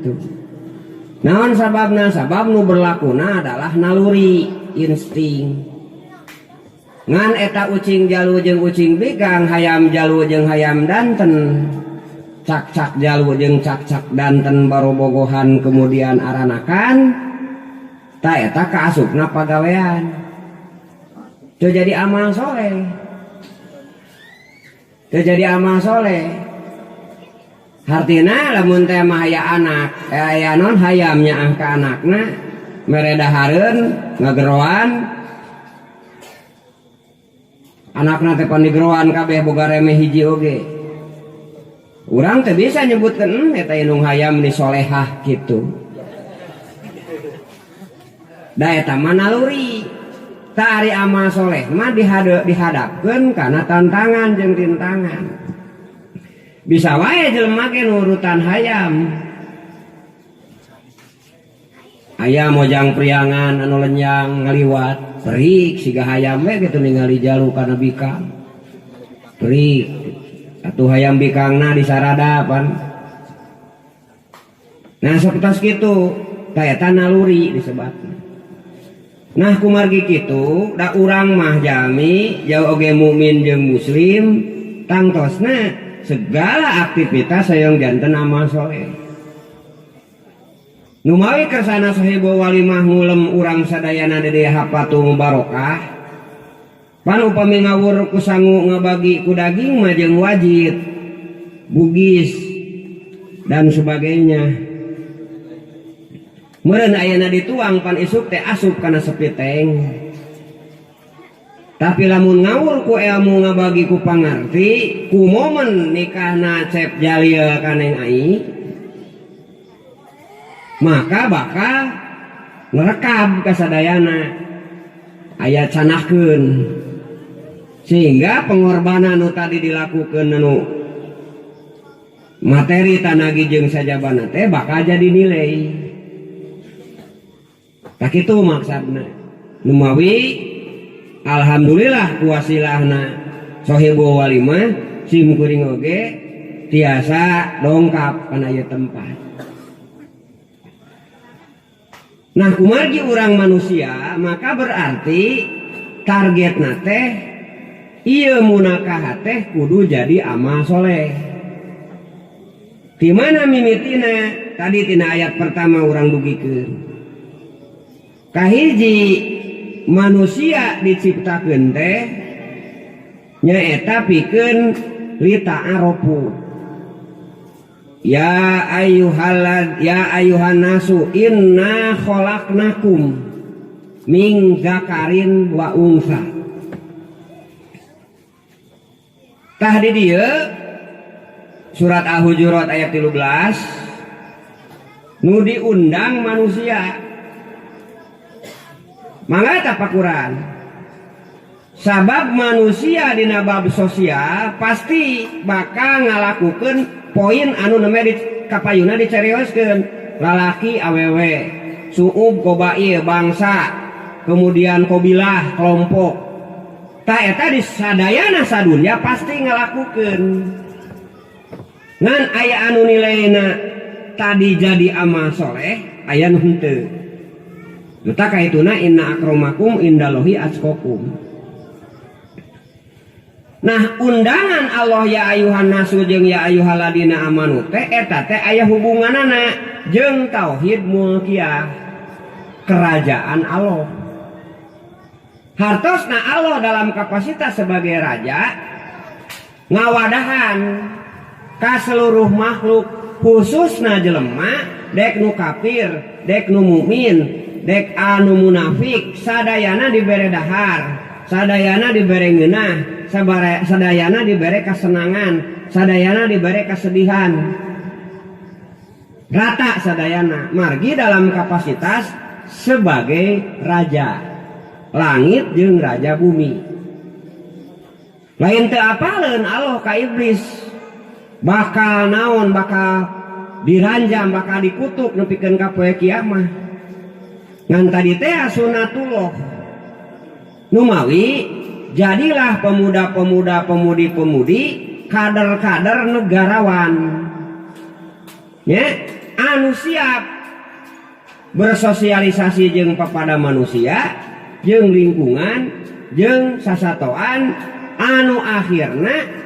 gitu. Naon sababna? Sabab nu berlakuna adalah naluri, insting. Ngan eta ucing jalu jeung ucing bikang, hayam jalu jeung hayam danten, cak-cak jalu jeung cak-cak danten barobogohan kemudian aranakan, ta eta kaasupna pagawean. Teu jadi amal soleh. Teu jadi amal soleh. Hartina lamun teh mah aya anak, aya non hayamnya angka anakna mere dahareun ngageroan. Anakna teh pan digeroan kabeh boga remeh hiji oge. Urang teh bisa nyebutkeun eta indung hayam ni solehah kitu. Da eta mah naluri. Ta ari amal soleh mah dihadapkeun kana tantangan jeung rintangan. Bisa wae jelema ge nurutan hayam. Aya mojang priangan anu lenyang ngaliwat, perik siga hayam we kitu ningali jalu kana bikang. Perik atuh hayam bikangna disaradapan. Nah sakitos kitu, ta eta naluri disebutna. Nah kumargi kitu, da urang mah jami jauh oge mukmin jeung muslim, tangtosna segala aktivitas sayang janten amal soleh. Numawi kersana sahibu walimah ngulem urang sadayana dede hapatu barokah. Pan upami ngawur ku sangu ngabagi ku daging mah jeung wajib, bugis dan sebagainya. Meureun ayeuna dituang pan isuk teh asup kana sepiteng. Tapi lamun ngawur ku ilmu ngabagi ku pangarti, ku momen nikahna cep jalil kaneng ai, maka bakal ngerekab kasadayana aya canahkeun, sehingga pengorbanan nu tadi dilakukeun anu materi tanagi jeung sajabana teh bakal jadi nilai. Tak kitu maksudna. Numawi alhamdulillah kuasilahna sohibu walimah sim kuring oge tiasa dongkap kana ieu tempat. Nah kumargi urang manusia maka berarti targetna teh ieu munakah teh kudu jadi amal soleh. Di mana mimitina? Tadi tina ayat pertama urang dugikeun. Kahiji manusia diciptakeun teh nyaeta pikeun lita'arofu. Ya ayuhan nasu inna khalaqnakum min zakarin wa unsa. Tah di dieu surat Al-Hujurat ayat 13 nu diundang manusia. Mangga tapakuran. Sabab manusia dina bab sosial pasti bakal ngalakukeun poin anu neme di kapayuna dicarioskeun. Lalaki awewe, suub kobai bangsa, kemudian kobilah kelompok. Ta eta di sadayana sadunya pasti ngalakukeun. Ngan aya anu nilaina tadi jadi amal soleh, aya nu henteu. Duta kaituna inna akramakum indallahi atqakum. Nah undangan Allah ya ayuhan nasu jeung ya ayuhaladina amanu teh eta teh aya hubunganana jeung tauhid mulkiyah, kerajaan Allah. Hartosna Allah dalam kapasitas sebagai raja ngawadahan ka seluruh makhluk, khususna jelema dek nu kafir, dek nu mukmin, dek anu munafik, sadayana dibere dahar, sadayana dibere ngeunah, sadayana dibere kesenangan, sadayana dibere kesedihan. Rata sadayana margi dalam kapasitas sebagai raja langit jeung raja bumi. Lain teu apaleun Allah ka iblis bakal naon, bakal diranjam, bakal dikutuk nepikeun ka poe kiamat. Ngan tadi teh sunatullah. Numawi jadilah pemuda-pemuda, pemudi-pemudi, kader-kader negarawan. Ya, anu siap bersosialisasi jeung kepada manusia jeung lingkungan jeung sasatoan anu akhirna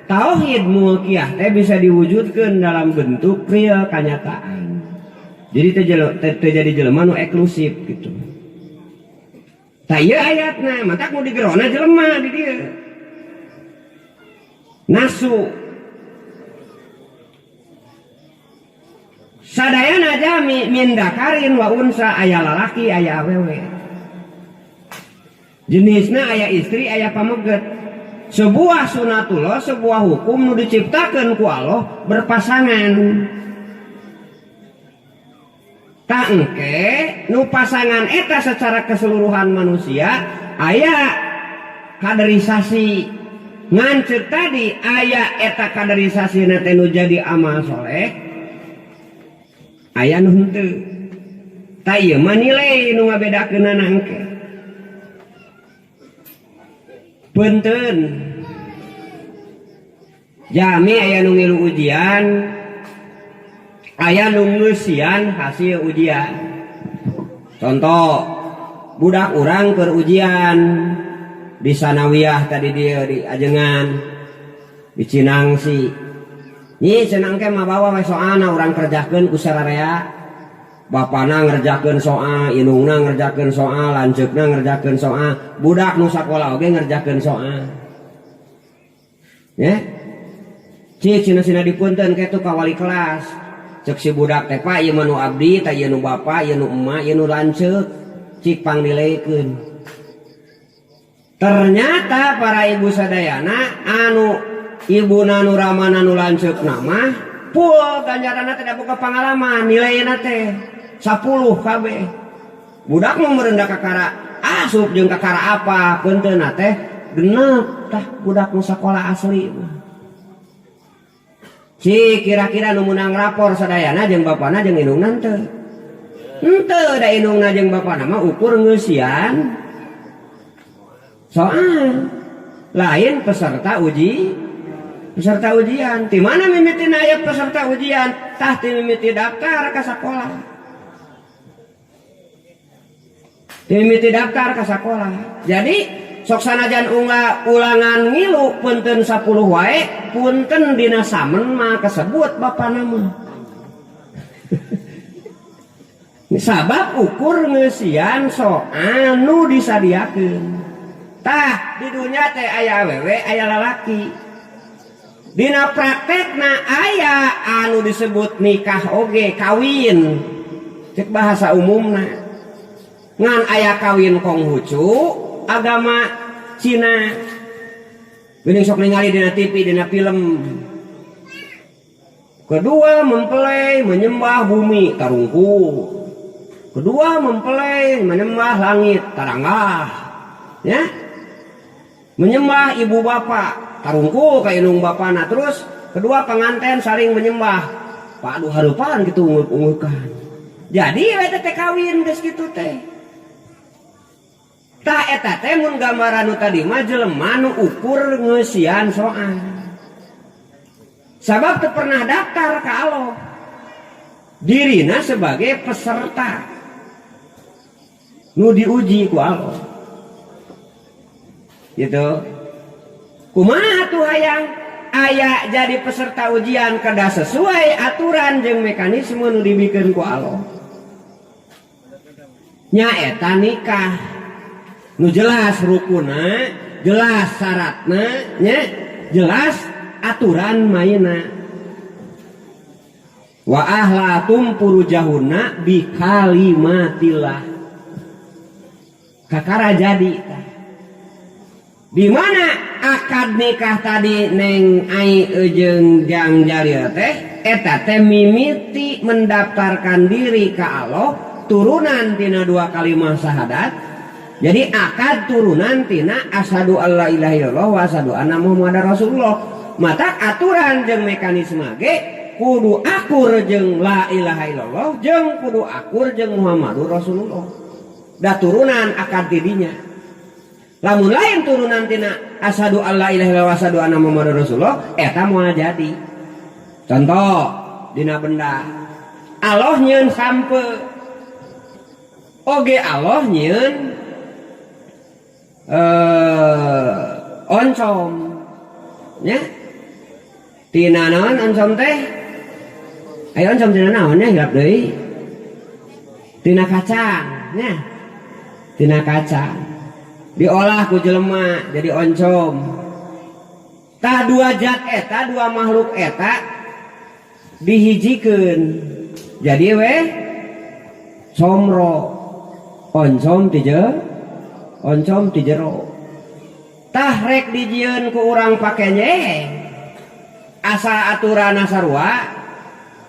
tauhid mulkiyah teh bisa diwujudkan dalam bentuk real kenyataan. Jadi terjadi jelema nu eksklusif gitu. Tah ieu ayatna matak nu digerona jelema di dieu. Nasu sadayana jami min dakarin wa unsa aya lalaki aya awewe. Jenisna aya istri aya pameget. Sebuah sunatullah, sebuah hukum nu diciptakeun ku Allah berpasangan. Tak engke nu pasangan eta secara keseluruhan manusia aya kaderisasi ngancet tadi aya eta kaderisasi teh nu jadi amal soleh aya nu henteu. Ta ieu mah nilai nu ngabedakeunana engke. Punten jami aya nu ngilu ujian aya nu ngeusian hasil ujian. Contoh budak urang keur ujian di sanawiyah tadi dia di Ajengan di Cinangsi nyi cenang ke mah bawa we soalna urang kerjakeun ku sararea. Bapana ngerjakeun soal, indungna ngerjakeun soal, lanceukna ngerjakeun soal, budak nu sakola oge ngerjakeun soal. Ya. Cik cenah-cenah dipunten kitu ka wali kelas. Cek si budak teh Pak ieu mah nu abdi, tah ieu nu bapa, ieu nu emak, ieu nu lanceuk. Cik pangnilaikeun. Ternyata para ibu sadayana anu ibuna nu ramana nu lanceukna mah pul ganjaranna teh boga pangalaman nilaina teh 10 kabeh. Budak mah merendah kakara asup jeung kakara apa punteunna teh genep tah budak nu sakola asli mah. Si kira-kira nu meunang rapor sadayana jeung bapana jeung indungna teu. Henteu da indungna jeung bapana mah ukur ngeusian soal lain peserta ujian. Di mana mimiti ayat peserta ujian? Tah ti mimiti daftar ka sakola. Mimiti daftar ka sakola. Jadi sok sanajan ulangan ngilu punten 10 wae, punten dina samen mah kasebut bapana mah. Sabab ukur ngeusian soal nu disadiakeun. Tah di dunya teh aya awewe aya lalaki. Dina praktekna aya anu disebut nikah oge kawin cek bahasa umumna ngan aya kawin konghucu agama Cina geuning sok ningali dina TV dina film. Kedua mempelai menyembah bumi tarungku, kedua mempelai menyembah langit taranggah ya, menyembah ibu bapak tarungku ka indung bapana. Terus kedua pengantin saling menyembah padu hareupan gitu unguk-ungukan. Jadi eta teh kawin geus kitu teh. Tah eta teh mun gambaran nu tadi mah jelema nu ukur ngeusian soal. Sabab teu pernah daftar ka Allah. Dirina sebagai peserta nu diuji ku Allah. Gitu. Kumaha tuh hayang aya jadi peserta ujian kada sesuai aturan jeung mekanisme nu dibikeun ku Allah. Nya eta nikah nu jelas rukunna, jelas syaratna, nya jelas aturan mainna. Wa ahlatum purujahunna bi kalimatillah. Kakara jadi di mana akad nikah tadi neng ai jeung jang jalil teh eta teh mimiti mendaftarkan diri ka Allah turunan tina 2 kalimah syahadat. Jadi akad turunan tina asyhadu alla ilaha illallah wa asyhadu anna muhammadar rasulullah. Mata aturan jeung mekanisme ge kudu akur jeung la ilaha illallah jeung kudu akur jeung muhammadur rasulullah. Da turunan akad tidinya. Lamun lain turunan tina asyhadu alla ilaha illallah wa asyhadu anna muhammadar rasulullah eta moal jadi. Contoh dina benda Allah nyeun sampe oge Allah nyeun oncom nya tina naon oncom teh ayo oncom tina naon nya hilap deui tina kacang nya tina kacang diolah ku jelema jadi oncom. Tah dua zat eta dua makhluk eta dihijikeun jadi we comro oncom ti jero tah rek dijieun ku urang pake nyeh asa aturan sarua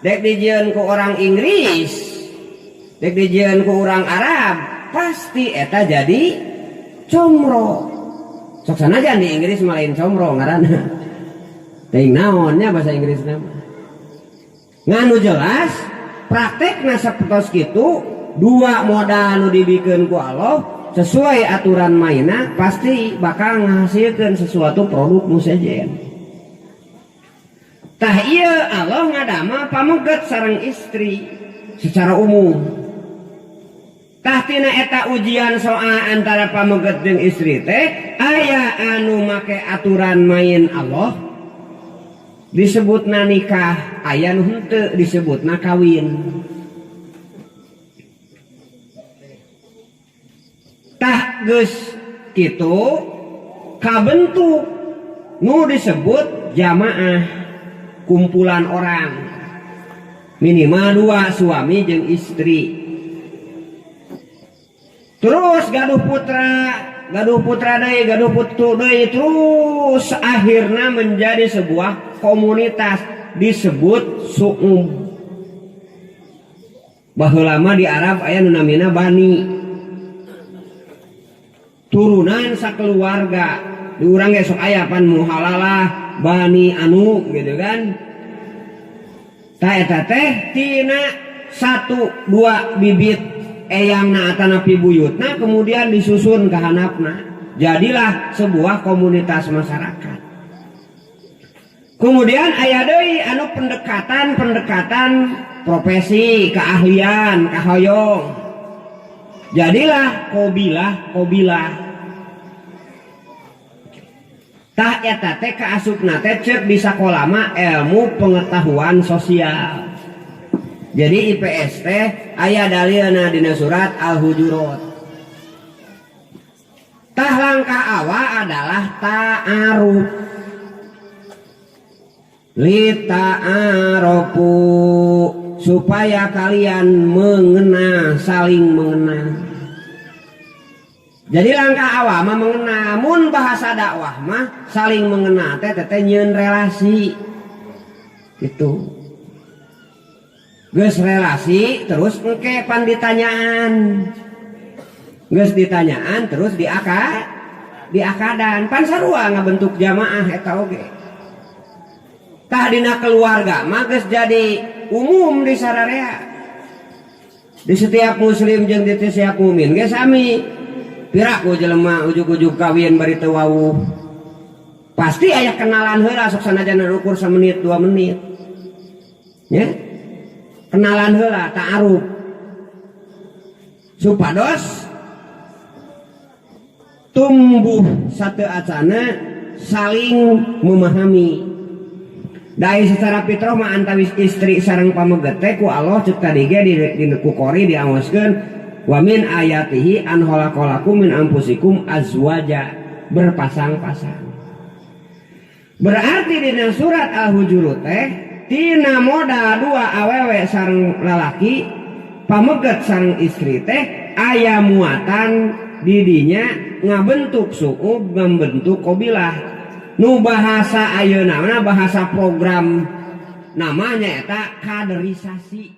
dek dijieun ku orang Inggris dek dijieun ku orang Arab pasti eta jadi comro. Sok sanajan di Inggris malain comro ngaranna teuing naonnya bahasa Inggris nama nganu jelas praktekna sapertos kitu dua modal nu dibikeun ku Allah sesuai aturan mainna pasti bakal ngahasilkeun sesuatu produk nu sejen. Tah ieu Allah ngadama pameget sareng istri secara umum. Tah tina eta ujian soal antara pameget jeung istri teh aya anu make aturan main Allah disebutna nikah aya nu henteu disebutna kawin. Tah geus kitu kabentuk nu disebut jamaah kumpulan orang minimal dua suami jeung istri. Terus gaduh putra deui gaduh putu deui terus akhirnya menjadi sebuah komunitas disebut su'um. Baheula mah di Arab aya nu namina bani turunan sakeluarga di urang ge sok aya pan muhalalah bani anu gitu kan. Tah eta teh tina 1 2 bibit eyangna atanapi buyutna kemudian disusun ke hanapna jadilah sebuah komunitas masyarakat. Kemudian aya deui anu pendekatan profesi keahlian kahoyong jadilah kobilah. Tah eta teh kaasupna teh ceuk di sakola mah ilmu pengetahuan sosial. Jadi IPS teh aya dalilna dina surat Al-Hujurat. Tah langkah awal adalah ta'aruf. Li ta'arofu supaya kalian mengenal, saling mengenal. Jadi langkah awal mah mengenal, mun bahasa dakwah mah saling mengenal teh nyieun relasi. Gitu. Geus relasi terus engke pan ditanyaan. Geus ditanyaan terus diakadan. Pan sarua ngabentuk jamaah eta oge. Tah dina keluarga mah geus jadi umum di sararea. Di setiap muslim jeung di setiap mukmin ge sami. Piraku jelema ujug-ujug kawin bari teu wawuh. Pasti aya kenalan heula sok sanajan ukur 1 menit 2 menit. Nya? Kenalan heula ta'aruf supados tumbuh sateuacana saling memahami. Dari secara fitrah mah antawis istri sareng pameget teh ku Allah ceuk tadi ge di Qori diaoskeun wa min ayatihi an khalaqalakum min anfusikum azwaja berpasang-pasang. Berarti di surat Al-Hujurat teh tina modal 2 awewe sareng lalaki pameget sareng istri teh aya muatan didinya ngabentuk su'ub ngabentuk qabilah nu bahasa ayeuna bahasa program namanya eta kaderisasi.